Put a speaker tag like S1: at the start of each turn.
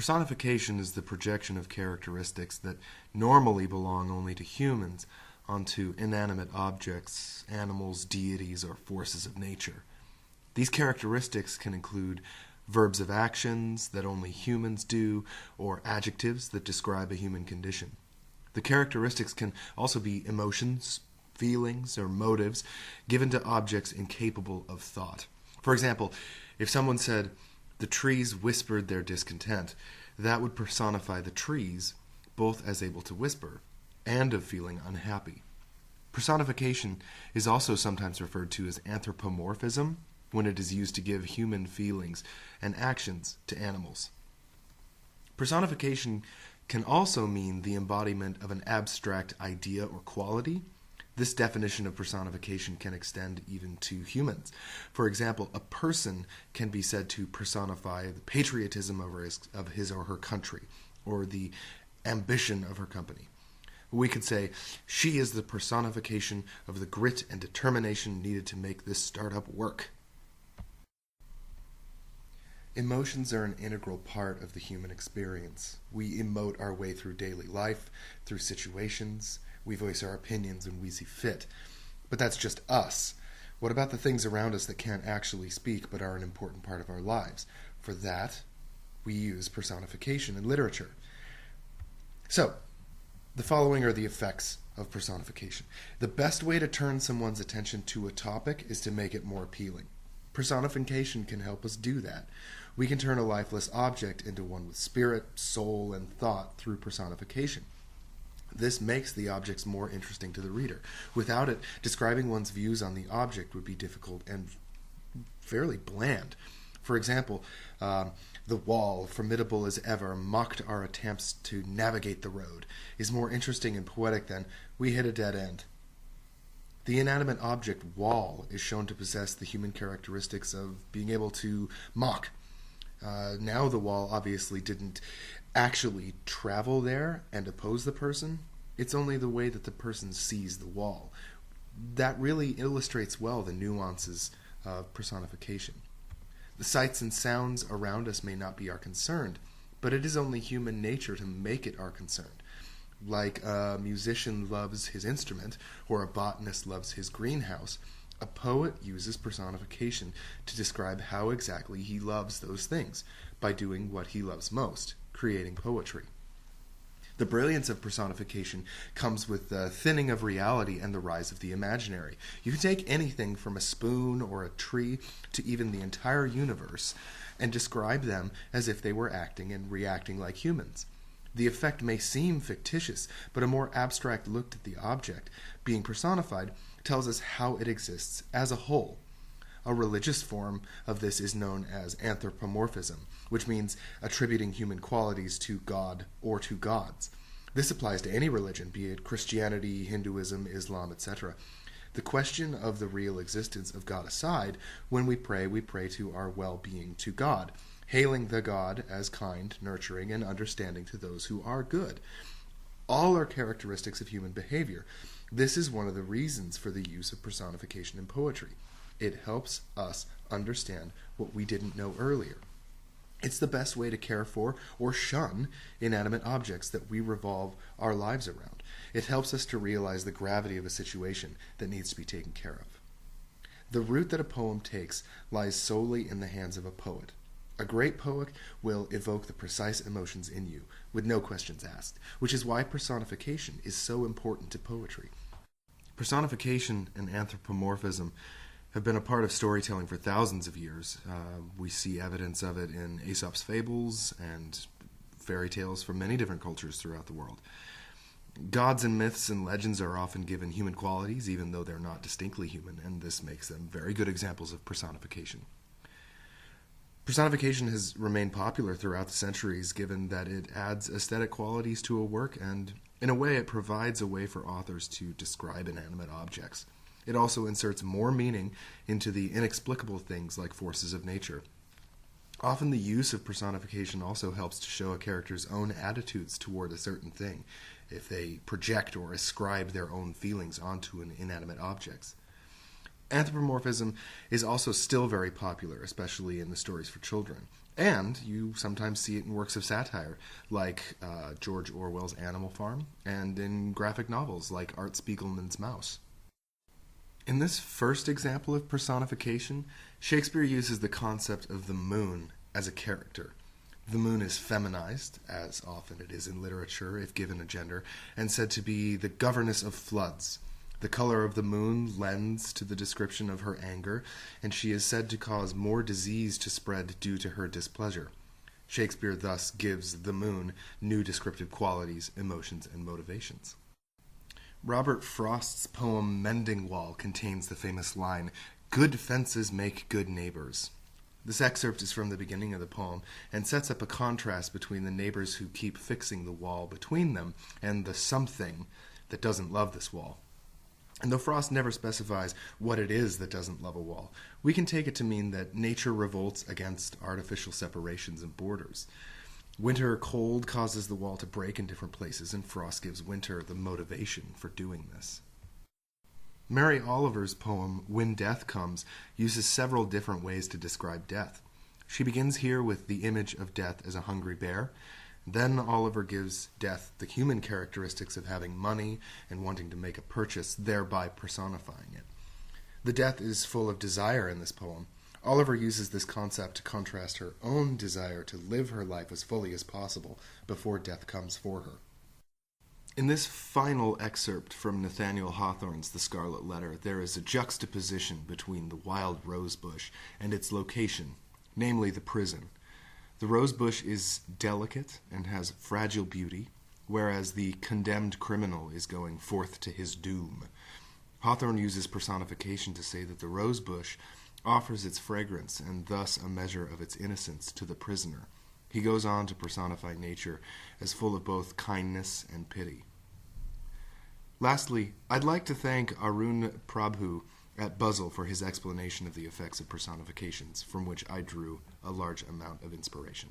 S1: Personification is the projection of characteristics that normally belong only to humans onto inanimate objects, animals, deities, or forces of nature. These characteristics can include verbs of actions that only humans do, or adjectives that describe a human condition. The characteristics can also be emotions, feelings, or motives given to objects incapable of thought. For example, if someone said, "The trees whispered their discontent," that would personify the trees, both as able to whisper and of feeling unhappy. Personification is also sometimes referred to as anthropomorphism when it is used to give human feelings and actions to animals. Personification can also mean the embodiment of an abstract idea or quality. This definition of personification can extend even to humans. For example, a person can be said to personify the patriotism of his or her country, or the ambition of her company. We could say, "She is the personification of the grit and determination needed to make this startup work." Emotions are an integral part of the human experience. We emote our way through daily life, through situations. We voice our opinions when we see fit. But that's just us. What about the things around us that can't actually speak but are an important part of our lives? For that, we use personification in literature. So, the following are the effects of personification. The best way to turn someone's attention to a topic is to make it more appealing. Personification can help us do that. We can turn a lifeless object into one with spirit, soul, and thought through personification. This makes the objects more interesting to the reader. Without it, describing one's views on the object would be difficult and fairly bland. For example, the wall, formidable as ever, mocked our attempts to navigate the road, is more interesting and poetic than "we hit a dead end." The inanimate object wall is shown to possess the human characteristics of being able to mock. Now the wall obviously didn't actually travel there and oppose the person. It's only the way that the person sees the wall. That really illustrates well the nuances of personification. The sights and sounds around us may not be our concern, but it is only human nature to make it our concern. Like a musician loves his instrument, or a botanist loves his greenhouse, a poet uses personification to describe how exactly he loves those things, by doing what he loves most, creating poetry. The brilliance of personification comes with the thinning of reality and the rise of the imaginary. You can take anything from a spoon or a tree to even the entire universe and describe them as if they were acting and reacting like humans. The effect may seem fictitious, but a more abstract look at the object being personified tells us how it exists as a whole. A religious form of this is known as anthropomorphism, which means attributing human qualities to God or to gods. This applies to any religion, be it Christianity, Hinduism, Islam, etc. The question of the real existence of God aside, when we pray to our well-being to God, hailing the God as kind, nurturing, and understanding to those who are good. All are characteristics of human behavior. This is one of the reasons for the use of personification in poetry. It helps us understand what we didn't know earlier. It's the best way to care for or shun inanimate objects that we revolve our lives around. It helps us to realize the gravity of a situation that needs to be taken care of. The route that a poem takes lies solely in the hands of a poet. A great poet will evoke the precise emotions in you, with no questions asked, which is why personification is so important to poetry. Personification and anthropomorphism have been a part of storytelling for thousands of years. We see evidence of it in Aesop's fables and fairy tales from many different cultures throughout the world. Gods and myths and legends are often given human qualities, even though they're not distinctly human, and this makes them very good examples of personification. Personification has remained popular throughout the centuries, given that it adds aesthetic qualities to a work, and in a way it provides a way for authors to describe inanimate objects. It also inserts more meaning into the inexplicable things like forces of nature. Often the use of personification also helps to show a character's own attitudes toward a certain thing, if they project or ascribe their own feelings onto an inanimate object. Anthropomorphism is also still very popular, especially in the stories for children. And you sometimes see it in works of satire, like George Orwell's Animal Farm, and in graphic novels like Art Spiegelman's Mouse. In this first example of personification, Shakespeare uses the concept of the moon as a character. The moon is feminized, as often it is in literature if given a gender, and said to be the governess of floods. The color of the moon lends to the description of her anger, and she is said to cause more disease to spread due to her displeasure. Shakespeare thus gives the moon new descriptive qualities, emotions, and motivations. Robert Frost's poem Mending Wall contains the famous line, "Good fences make good neighbors." This excerpt is from the beginning of the poem and sets up a contrast between the neighbors who keep fixing the wall between them and the something that doesn't love this wall. And though Frost never specifies what it is that doesn't love a wall, we can take it to mean that nature revolts against artificial separations and borders. Winter cold causes the wall to break in different places, and Frost gives winter the motivation for doing this. Mary Oliver's poem When Death Comes uses several different ways to describe death. She begins here with the image of death as a hungry bear. Then Oliver gives death the human characteristics of having money and wanting to make a purchase, thereby personifying it. The death is full of desire in this poem. Oliver uses this concept to contrast her own desire to live her life as fully as possible before death comes for her. In this final excerpt from Nathaniel Hawthorne's The Scarlet Letter, there is a juxtaposition between the wild rosebush and its location, namely the prison. The rosebush is delicate and has fragile beauty, whereas the condemned criminal is going forth to his doom. Hawthorne uses personification to say that the rosebush offers its fragrance and thus a measure of its innocence to the prisoner. He goes on to personify nature as full of both kindness and pity. Lastly, I'd like to thank Arun Prabhu at Buzzle for his explanation of the effects of personifications, from which I drew a large amount of inspiration.